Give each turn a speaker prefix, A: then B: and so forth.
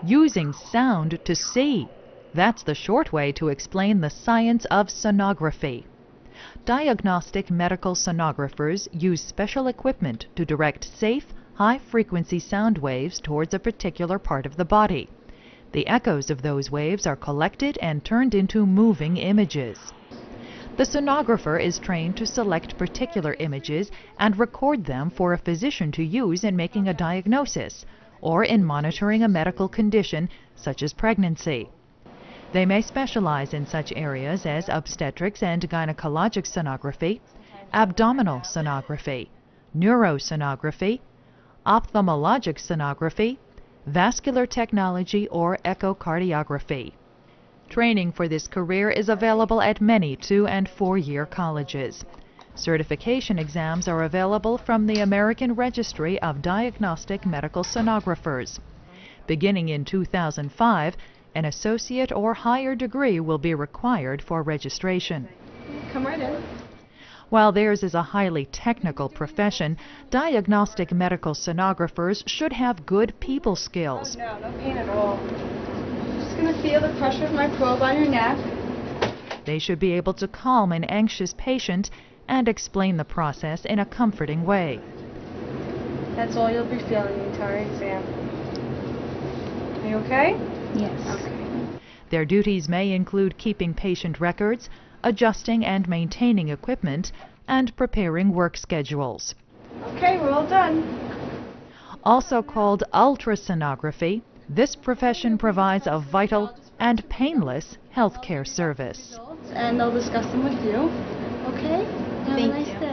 A: using sound to see. That's the short way to explain the science of sonography. Diagnostic medical sonographers use special equipment to direct safe, high-frequency sound waves towards a particular part of the body. The echoes of those waves are collected and turned into moving images. The sonographer is trained to select particular images and record them for a physician to use in making a diagnosis or in monitoring a medical condition such as pregnancy. They may specialize in such areas as obstetrics and gynecologic sonography, abdominal sonography, neurosonography, ophthalmologic sonography, vascular technology, or echocardiography. Training for this career is available at many 2- and 4-year colleges. Certification exams are available from the American Registry of Diagnostic Medical Sonographers. Beginning in 2005, an associate or higher degree will be required for registration.
B: Come right in.
A: While theirs is a highly technical profession, diagnostic medical sonographers should have good people skills.
B: No pain at all. Just going to feel the pressure of my probe on your neck.
A: They should be able to calm an anxious patient and explain the process in a comforting way.
B: That's all you'll be feeling the entire exam. Are you okay?
C: Yes.
B: Okay.
A: Their duties may include keeping patient records, adjusting and maintaining equipment, and preparing work schedules.
B: Okay, we're all done.
A: Also called ultrasonography, this profession provides a vital and painless healthcare service.
B: And they'll discuss them with you. Okay? Have a nice day.